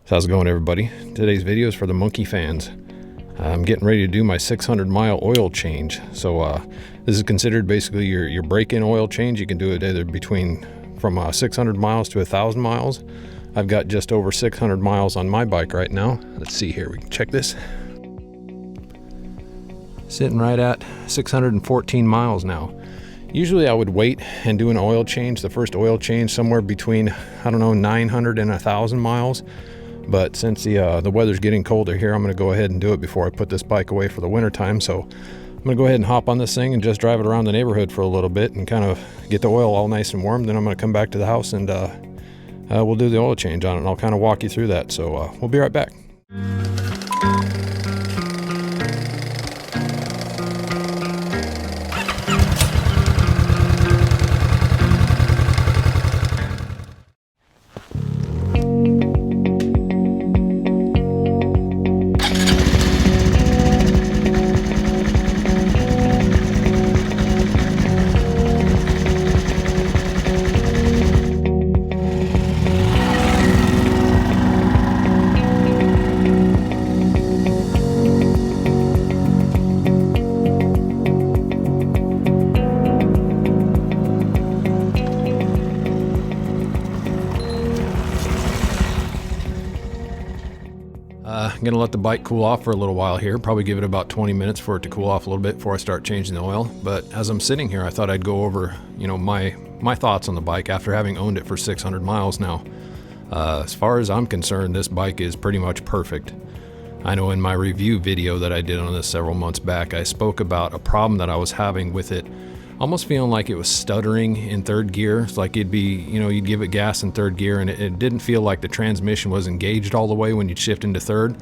So how's it going, everybody? Today's video is for the monkey fans. I'm getting ready to do my 600-mile oil change. So this is considered basically your break-in oil change. You can do it either from 600 miles to 1,000 miles. I've got just over 600 miles on my bike right now. Let's see here, we can check this. Sitting right at 614 miles now. Usually I would wait and do an oil change, the first oil change somewhere between, 900 and 1,000 miles. But since the weather's getting colder here, I'm going to go ahead and do it before I put this bike away for the winter time. So I'm going to go ahead and hop on this thing and just drive it around the neighborhood for a little bit and kind of get the oil all nice and warm. Then I'm going to come back to the house and we'll do the oil change on it, and I'll kind of walk you through that. So we'll be right back. I'm going to let the bike cool off for a little while here, probably give it about 20 minutes for it to cool off a little bit before I start changing the oil. But as I'm sitting here, I thought I'd go over, my thoughts on the bike after having owned it for 600 miles now. As far as I'm concerned, this bike is pretty much perfect. I know in my review video that I did on this several months back, I spoke about a problem that I was having with it, almost feeling like it was stuttering in third gear. It's like you'd give it gas in third gear and it didn't feel like the transmission was engaged all the way when you'd shift into third,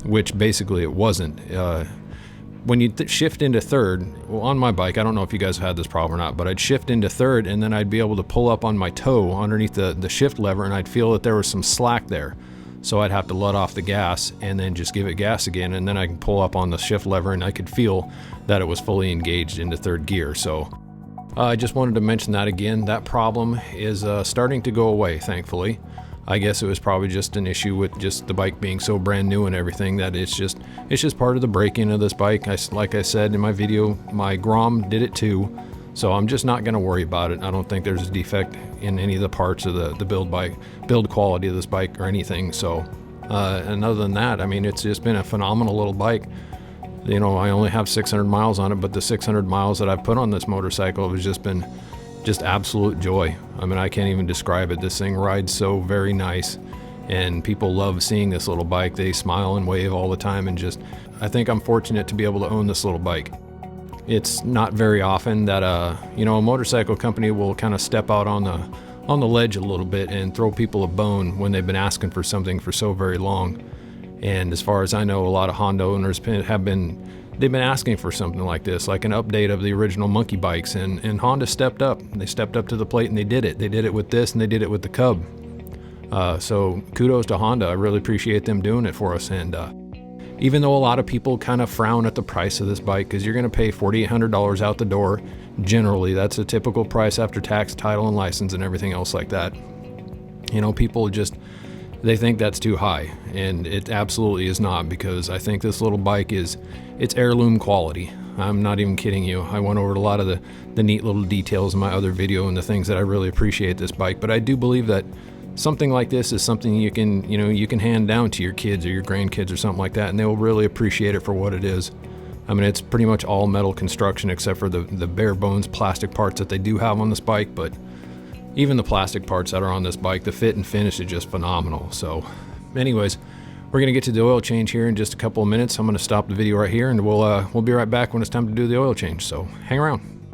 which basically it wasn't. When you shift into third, well, on my bike, I don't know if you guys have had this problem or not, but I'd shift into third and then I'd be able to pull up on my toe underneath the shift lever, and I'd feel that there was some slack there. So I'd have to let off the gas and then just give it gas again, and then I can pull up on the shift lever and I could feel that it was fully engaged into third gear. So I just wanted to mention that again. That problem is starting to go away, thankfully. I guess it was probably just an issue with just the bike being so brand new and everything that it's just part of the break-in of this bike. Like I said in my video, my Grom did it too, so I'm just not going to worry about it. I don't think there's a defect in any of the parts of the build quality of this bike or anything. So, and other than that, it's just been a phenomenal little bike. I only have 600 miles on it, but the 600 miles that I've put on this motorcycle has just been absolute joy. I can't even describe it. This thing rides so very nice, and people love seeing this little bike. They smile and wave all the time, and I think I'm fortunate to be able to own this little bike. It's not very often that a motorcycle company will kind of step out on the ledge a little bit and throw people a bone when they've been asking for something for so very long. And as far as I know, a lot of Honda owners they've been asking for something like this, like an update of the original monkey bikes, and Honda stepped up. They stepped up to the plate and they did it. They did it with this and they did it with the Cub. So kudos to Honda. I really appreciate them doing it for us. And even though a lot of people kind of frown at the price of this bike, because you're going to pay $4,800 out the door, generally that's a typical price after tax, title, and license and everything else like that. People they think that's too high, and it absolutely is not, because I think this little bike it's heirloom quality. I'm not even kidding you. I went over a lot of the neat little details in my other video and the things that I really appreciate this bike, but I do believe that something like this is something you can hand down to your kids or your grandkids or something like that, and they will really appreciate it for what it is. It's pretty much all metal construction except for the bare bones plastic parts that they do have on this bike, but even the plastic parts that are on this bike, the fit and finish is just phenomenal. So anyways, we're going to get to the oil change here in just a couple of minutes. I'm going to stop the video right here, and we'll be right back when it's time to do the oil change. So hang around.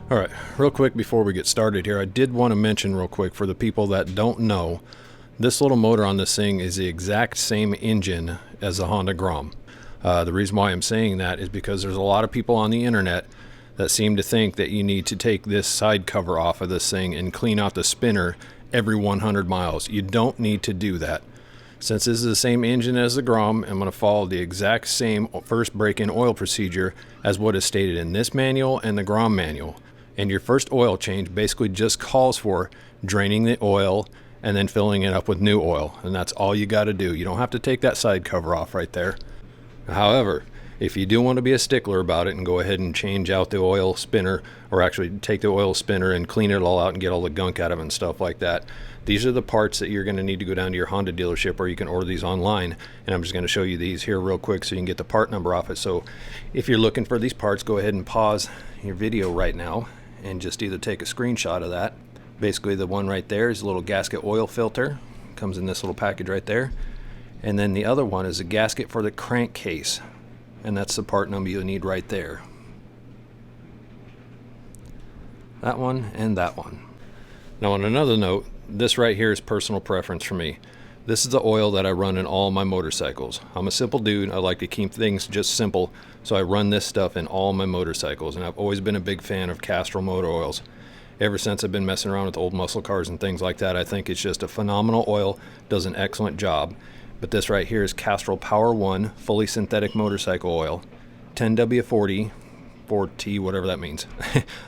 All right, real quick before we get started here, I did want to mention real quick for the people that don't know, this little motor on this thing is the exact same engine as the Honda Grom. The reason why I'm saying that is because there's a lot of people on the internet that seem to think that you need to take this side cover off of this thing and clean out the spinner every 100 miles. You don't need to do that. Since this is the same engine as the Grom, I'm going to follow the exact same first break-in oil procedure as what is stated in this manual and the Grom manual. And your first oil change basically just calls for draining the oil and then filling it up with new oil. And that's all you got to do. You don't have to take that side cover off right there. However, if you do want to be a stickler about it and go ahead and change out the oil spinner, or actually take the oil spinner and clean it all out and get all the gunk out of it and stuff like that, these are the parts that you're going to need to go down to your Honda dealership, or you can order these online. And I'm just going to show you these here real quick so you can get the part number off it. So if you're looking for these parts, go ahead and pause your video right now and just either take a screenshot of that. Basically, the one right there is a little gasket oil filter. Comes in this little package right there. And then the other one is a gasket for the crankcase. And that's the part number you'll need right there. That one and that one. Now on another note, this right here is personal preference for me. This is the oil that I run in all my motorcycles. I'm a simple dude. I like to keep things just simple, so I run this stuff in all my motorcycles, and I've always been a big fan of Castrol motor oils. Ever since I've been messing around with old muscle cars and things like that, I think it's just a phenomenal oil, does an excellent job. But this right here is Castrol Power One fully synthetic motorcycle oil, 10W40, 4T, whatever that means.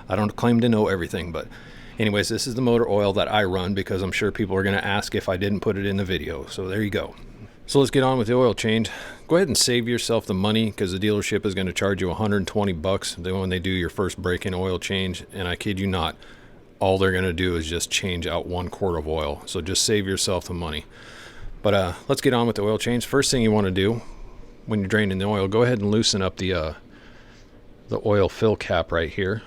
I don't claim to know everything, but anyways, this is the motor oil that I run because I'm sure people are going to ask if I didn't put it in the video. So there you go. So let's get on with the oil change. Go ahead and save yourself the money, because the dealership is going to charge you $120 when they do your first break-in oil change. And I kid you not, all they're going to do is just change out 1 quart of oil. So just save yourself the money. But let's get on with the oil change. First thing you want to do when you're draining the oil, go ahead and loosen up the oil fill cap right here.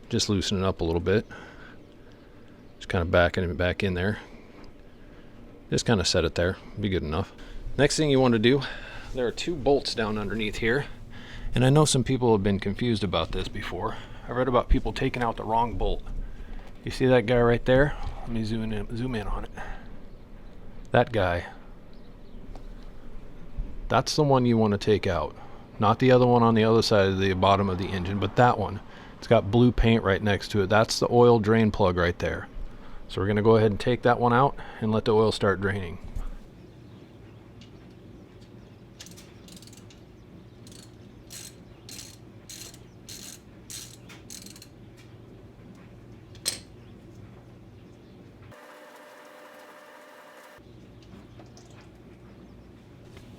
Just loosen it up a little bit. Just kind of backing it back in there. Just kind of set it there. Be good enough. Next thing you want to do, there are 2 bolts down underneath here. And I know some people have been confused about this before. I read about people taking out the wrong bolt. You see that guy right there? Let me zoom in on it. That guy. That's the one you want to take out. Not the other one on the other side of the bottom of the engine, but that one. It's got blue paint right next to it. That's the oil drain plug right there. So we're going to go ahead and take that one out and let the oil start draining.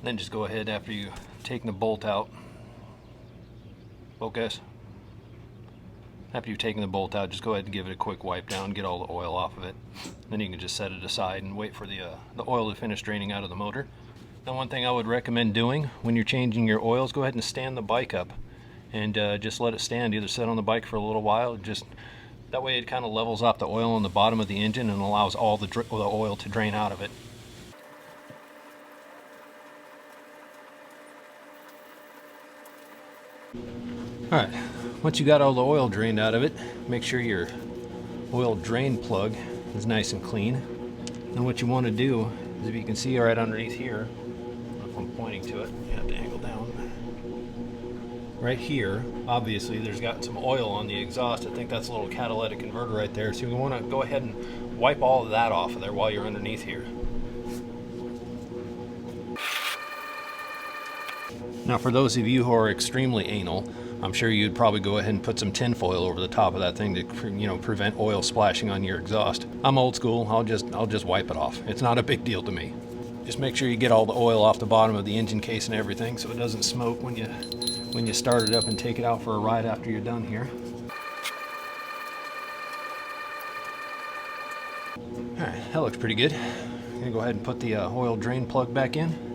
Then just go ahead after you taken the bolt out. Focus. After you've taken the bolt out, just go ahead and give it a quick wipe down, get all the oil off of it. Then you can just set it aside and wait for the oil to finish draining out of the motor. Now, one thing I would recommend doing when you're changing your oils, go ahead and stand the bike up and just let it stand. Either sit on the bike for a little while, just that way it kind of levels off the oil on the bottom of the engine and allows all the oil to drain out of it. Alright, once you got all the oil drained out of it, make sure your oil drain plug is nice and clean. And what you want to do is, if you can see right underneath here, if I'm pointing to it, you have to angle down. Right here, obviously there's got some oil on the exhaust. I think that's a little catalytic converter right there. So you want to go ahead and wipe all of that off of there while you're underneath here. Now, for those of you who are extremely anal, I'm sure you'd probably go ahead and put some tin foil over the top of that thing to, prevent oil splashing on your exhaust. I'm old school. I'll just wipe it off. It's not a big deal to me. Just make sure you get all the oil off the bottom of the engine case and everything, so it doesn't smoke when you start it up and take it out for a ride after you're done here. All right, that looks pretty good. I'm gonna go ahead and put the oil drain plug back in.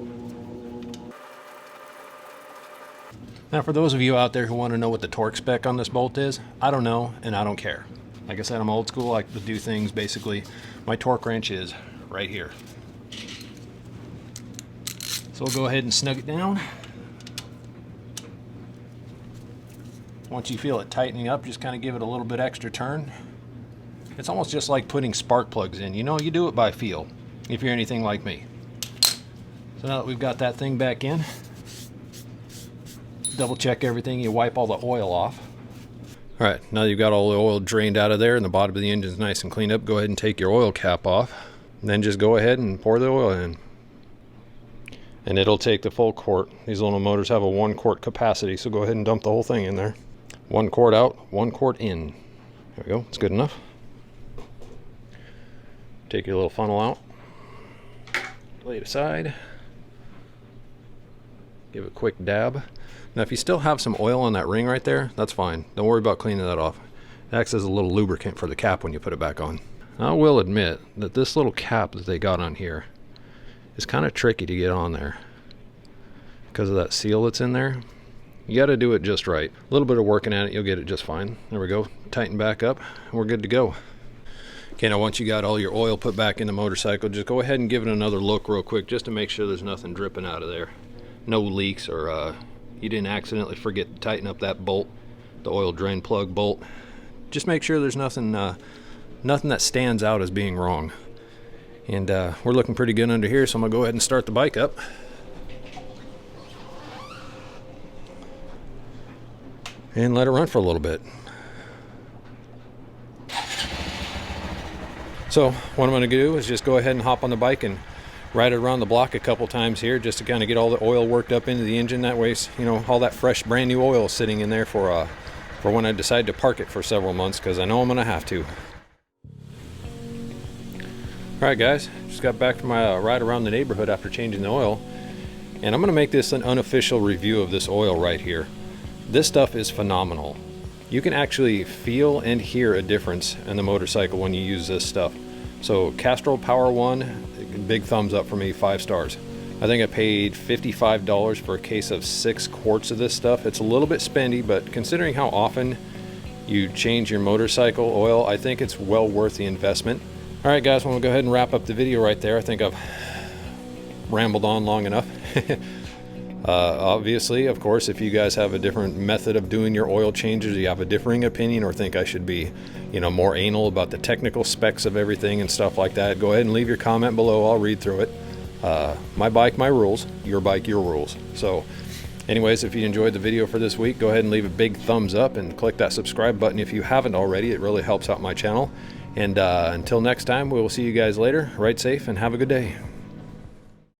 Now, for those of you out there who want to know what the torque spec on this bolt is, I don't know, and I don't care. Like I said, I'm old school. I like to do things basically. My torque wrench is right here. So we'll go ahead and snug it down. Once you feel it tightening up, just kind of give it a little bit extra turn. It's almost just like putting spark plugs in. You do it by feel, if you're anything like me. So now that we've got that thing back in, double check everything, you wipe all the oil off. All right, now you've got all the oil drained out of there and the bottom of the engine's nice and cleaned up, go ahead and take your oil cap off. And then just go ahead and pour the oil in. And it'll take the full quart. These little motors have a 1 quart capacity, so go ahead and dump the whole thing in there. 1 quart out, 1 quart in. There we go, it's good enough. Take your little funnel out, lay it aside, give it a quick dab. Now if you still have some oil on that ring right there, that's fine. Don't worry about cleaning that off. It acts as a little lubricant for the cap when you put it back on. I will admit that this little cap that they got on here is kind of tricky to get on there because of that seal that's in there. You got to do it just right. A little bit of working at it, you'll get it just fine. There we go. Tighten back up, and we're good to go. Okay, now once you got all your oil put back in the motorcycle, just go ahead and give it another look real quick just to make sure there's nothing dripping out of there. No leaks, or you didn't accidentally forget to tighten up that bolt, the oil drain plug bolt. Just make sure there's nothing that stands out as being wrong. And we're looking pretty good under here, so I'm gonna go ahead and start the bike up. And let it run for a little bit. So what I'm going to do is just go ahead and hop on the bike and ride it around the block a couple times here just to kind of get all the oil worked up into the engine. That way, you know, all that fresh brand new oil sitting in there for when I decide to park it for several months, because I know I'm going to have to. Alright guys, just got back from my ride around the neighborhood after changing the oil, and I'm going to make this an unofficial review of this oil right here. This stuff is phenomenal. You can actually feel and hear a difference in the motorcycle when you use this stuff. So Castrol Power One, big thumbs up for me, 5 stars. I think I paid $55 for a case of 6 quarts of this stuff. It's a little bit spendy, but considering how often you change your motorcycle oil, I think it's well worth the investment. All right guys, I'm gonna go ahead and wrap up the video right there. I think I've rambled on long enough. Obviously, of course, if you guys have a different method of doing your oil changes, you have a differing opinion, or think I should be, you know, more anal about the technical specs of everything and stuff like that, go ahead and leave your comment below. I'll read through it. My bike, my rules. Your bike, your rules. So anyways, if you enjoyed the video for this week, go ahead and leave a big thumbs up and click that subscribe button if you haven't already. It really helps out my channel. And until next time, we will see you guys later. Ride safe and have a good day.